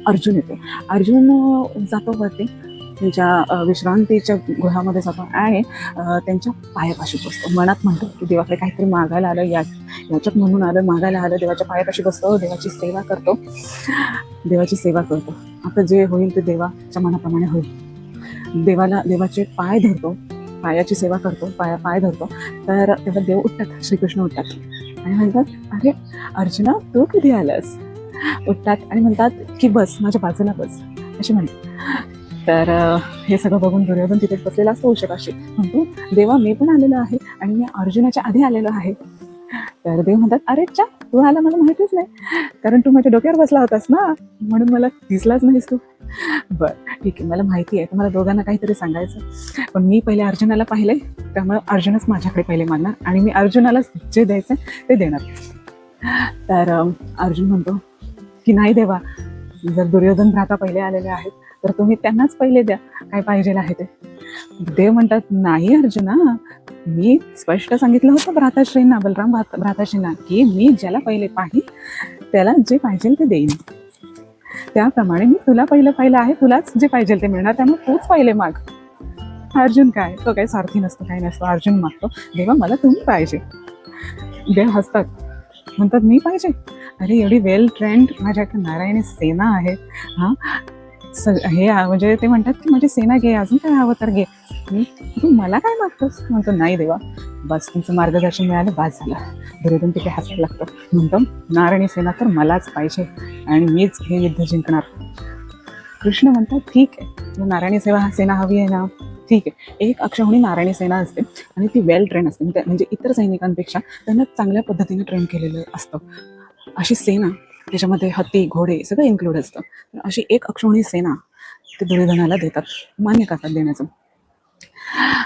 अर्जुन येतो. अर्जुन जातो वरती, त्यांच्या विश्रांतीच्या गृहामध्ये जातो आणि त्यांच्या पायापाशी बसतो. मनात म्हणतो की देवाकडे काहीतरी मागायला आलं, याच्यात म्हणून आलं, मागायला आलं. देवाच्या पायापाशी बसतो, देवाची सेवा करतो. देवाची सेवा करतो. आता जे होईल ते देवाच्या मनाप्रमाणे होईल. देवाचे पाय धरतो, पायाची सेवा करतो, पाय धरतो. तर तेव्हा देव उठतात, श्रीकृष्ण उठतात आणि म्हणतात, अरे अर्जुना तू कधी आलास? उठतात आणि म्हणतात की बस, माझ्या बाजूला बस, अशी म्हणतात. तर हे सगळं बघून दुर्योधन तिथे बसलेला असतो उशकाशी. म्हणतो, देवा मी पण आलेलो आहे आणि मी अर्जुनाच्या आधी आलेलो आहे. तर देव म्हणतात, अरे चा तू आला मला माहितीच नाही, कारण तू माझ्या डोक्यावर बसला होतास ना, म्हणून मला दिसलाच नाहीस तू. बरं ठीक आहे, मला माहिती आहे तुम्हाला दोघांना काहीतरी सांगायचं, पण मी पहिले अर्जुनाला पाहिलंय, त्यामुळे अर्जुनच माझ्याकडे पहिले मानणार आणि मी अर्जुनाला जे द्यायचं ते देणार. तर अर्जुन म्हणतो की नाही देवा, जर दुर्योधन भ्राता पहिले आलेले आहेत तर तुम्ही त्यांनाच पहिले द्या काय पाहिजे आहे ते. देव म्हणतात, नाही अर्जुना, मी स्पष्ट सांगितलं होतं भ्राताश्रींना, बलराम भ्राताश्रींना, की मी ज्याला पहिले पाहिजे त्याला जे पाहिजे ते देईन. त्याप्रमाणे मी तुला पाहिलं आहे, तुलाच जे पाहिजे ते मिळणार, त्यामुळे तूच पहिले माग. अर्जुन काय, तो काही स्वार्थी नसतो, काही नसतो. अर्जुन मागतो, देवा मला तुम्ही पाहिजे. देव हसतात, म्हणतात मी पाहिजे? अरे एवढी वेल ट्रेंड माझ्याकडे नारायणी सेना आहे. हां हे म्हणजे ते म्हणतात की माझी सेना घे, अजून काय हवं तर घे, तू मला काय मागतोस? म्हणतो, नाही देवा, बस तुमचं मार्गदर्शन मिळालं, बस झालं. दुर्योधन तिथे हसायला लागतं, म्हणतो, नारायणी सेना तर मलाच पाहिजे आणि मीच हे युद्ध जिंकणार. कृष्ण म्हणतात, ठीक आहे, नारायणी सेना हवी आहे ना, ठीक आहे. एक अक्षौहिणी नारायणी सेना असते आणि ती वेल ट्रेन असते, म्हणजे इतर सैनिकांपेक्षा त्यांना चांगल्या पद्धतीने ट्रेन केलेलं असतं. अशी सेना, त्याच्यामध्ये हत्ती घोडे सगळं इन्क्लूड असतं. तर अशी एक अक्षौहिणी सेना ते दुर्योधनाला देतात, मान्य करतात देण्याचं.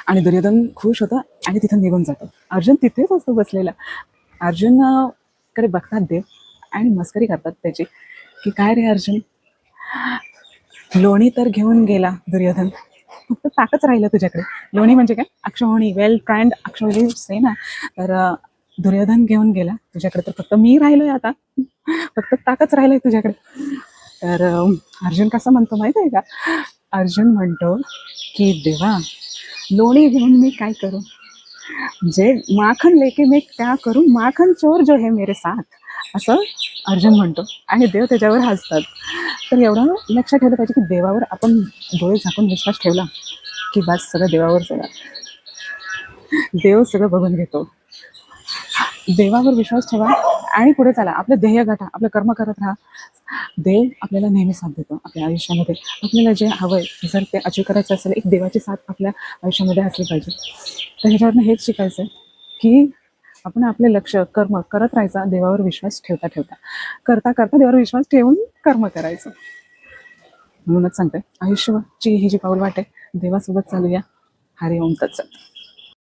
आणि दुर्योधन खुश होतं आणि तिथं निघून जातो. अर्जुन तिथेच असतो बसलेला. अर्जुन कडे बघतात देव आणि मस्करी करतात त्याची, की काय रे अर्जुन, लोणी तर घेऊन गेला दुर्योधन, फक्त ताकच राहिलं तुझ्याकडे. लोणी म्हणजे काय, अक्षौहिणी वेल ट्रेंड अक्षौहिणी सेना. तर दुर्योधन घेऊन गेला, तुझ्याकडे तर फक्त मी राहिलोय, आता फक्त ताकच राहिलंय तुझ्याकडे. तर अर्जुन कसं म्हणतो माहिती आहे का, अर्जुन म्हणतो की देवा, लोणी घेऊन मी काय करू, जे माखन लेके मी क्या करू, माखन चोर जो है मेरे साथ, असं अर्जुन म्हणतो आणि देव त्याच्यावर हसतात. तर एवढं लक्षात ठेवलं पाहिजे की देवावर आपण डोळे झाकून विश्वास ठेवला की बस सगळं देवावर सगळं, देव सगळं बघून घेतो. देवावर विश्वास ठेवा आणि पुढे चला, आपलं ध्येय गाठा, आपलं कर्म करत राहा. देव आपल्याला नेहमी साथ देतो आपल्या आयुष्यामध्ये. आपल्याला जे हवंय जर ते अचीव करायचं असेल, एक देवाची साथ आपल्या आयुष्यामध्ये असली पाहिजे. तर ह्याच्यावरनं हेच शिकायचं की आपण आपले लक्ष कर्म करत राहायचा, देवावर विश्वास ठेवता करता देवावर विश्वास ठेवून कर्म करायचं. म्हणूनच सांगते, आयुष्याची ही जी पाऊल वाट आहे, देवासोबत चालूया. हरी ओम तत्सत.